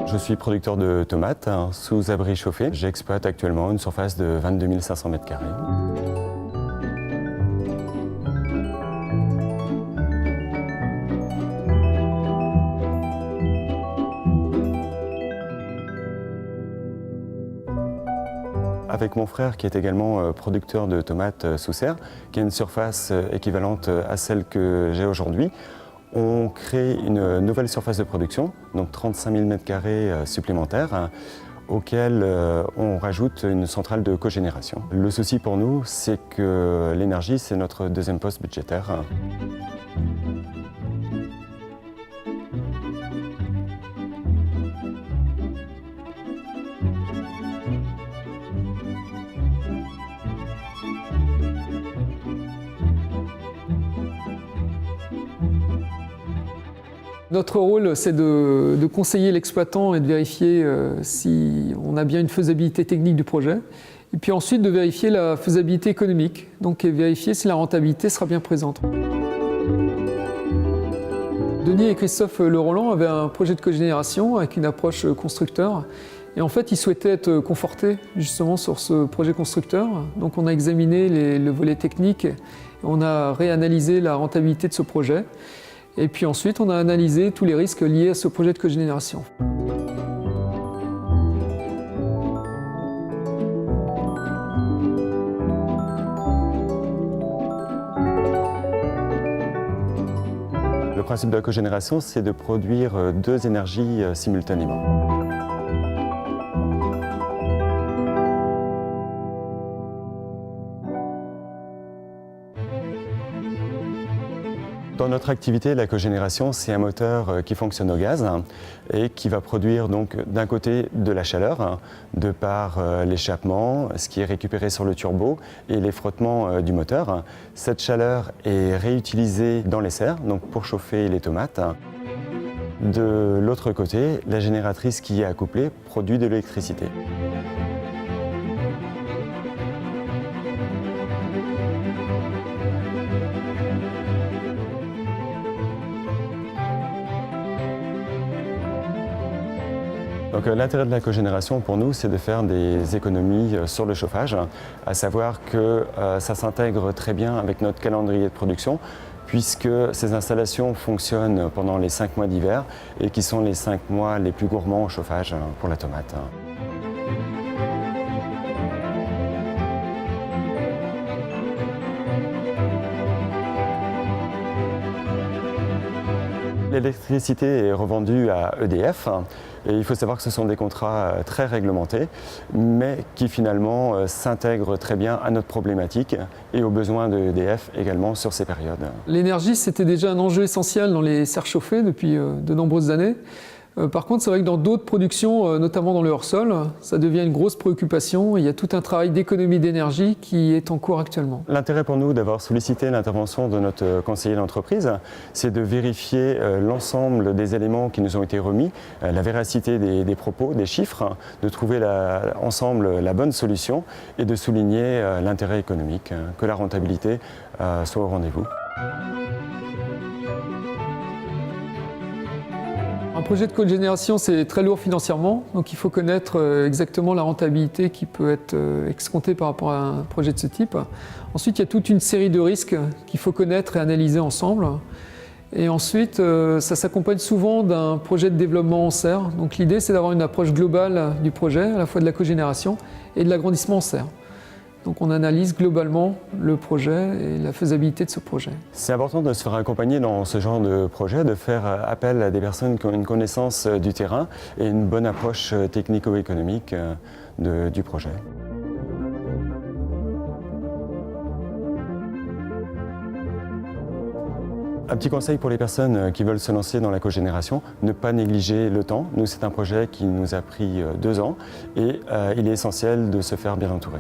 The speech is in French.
Je suis producteur de tomates sous abri chauffé. J'exploite actuellement une surface de 22 500 m². Avec mon frère qui est également producteur de tomates sous serre, qui a une surface équivalente à celle que j'ai aujourd'hui, on crée une nouvelle surface de production, donc 35 000 m² supplémentaires, auquel on rajoute une centrale de cogénération. Le souci pour nous, c'est que l'énergie, c'est notre deuxième poste budgétaire. Notre rôle, c'est de conseiller l'exploitant et de vérifier si on a bien une faisabilité technique du projet. Et puis ensuite de vérifier la faisabilité économique, donc vérifier si la rentabilité sera bien présente. Denis et Christophe Leroland avaient un projet de cogénération avec une approche constructeur. Et en fait, ils souhaitaient être confortés justement sur ce projet constructeur. Donc on a examiné le volet technique, et on a réanalysé la rentabilité de ce projet. Et puis ensuite, on a analysé tous les risques liés à ce projet de cogénération. Le principe de la cogénération, c'est de produire deux énergies simultanément. Dans notre activité, la cogénération, c'est un moteur qui fonctionne au gaz et qui va produire donc d'un côté de la chaleur de par l'échappement, ce qui est récupéré sur le turbo et les frottements du moteur. Cette chaleur est réutilisée dans les serres, donc pour chauffer les tomates. De l'autre côté, la génératrice qui est accouplée produit de l'électricité. L'intérêt de la cogénération pour nous, c'est de faire des économies sur le chauffage, à savoir que ça s'intègre très bien avec notre calendrier de production, puisque ces installations fonctionnent pendant les 5 mois d'hiver et qui sont les 5 mois les plus gourmands au chauffage pour la tomate. L'électricité est revendue à EDF et il faut savoir que ce sont des contrats très réglementés mais qui finalement s'intègrent très bien à notre problématique et aux besoins de EDF également sur ces périodes. L'énergie, c'était déjà un enjeu essentiel dans les serres chauffées depuis de nombreuses années. Par contre, c'est vrai que dans d'autres productions, notamment dans le hors-sol, ça devient une grosse préoccupation. Il y a tout un travail d'économie d'énergie qui est en cours actuellement. L'intérêt pour nous d'avoir sollicité l'intervention de notre conseiller d'entreprise, c'est de vérifier l'ensemble des éléments qui nous ont été remis, la véracité des propos, des chiffres, de trouver ensemble la bonne solution et de souligner l'intérêt économique, que la rentabilité soit au rendez-vous. Un projet de cogénération, c'est très lourd financièrement, donc il faut connaître exactement la rentabilité qui peut être escomptée par rapport à un projet de ce type. Ensuite, il y a toute une série de risques qu'il faut connaître et analyser ensemble. Et ensuite, ça s'accompagne souvent d'un projet de développement en serre. Donc l'idée, c'est d'avoir une approche globale du projet, à la fois de la cogénération et de l'agrandissement en serre. Donc on analyse globalement le projet et la faisabilité de ce projet. C'est important de se faire accompagner dans ce genre de projet, de faire appel à des personnes qui ont une connaissance du terrain et une bonne approche technico-économique du projet. Un petit conseil pour les personnes qui veulent se lancer dans la cogénération, ne pas négliger le temps. Nous, c'est un projet qui nous a pris 2 ans et il est essentiel de se faire bien entourer.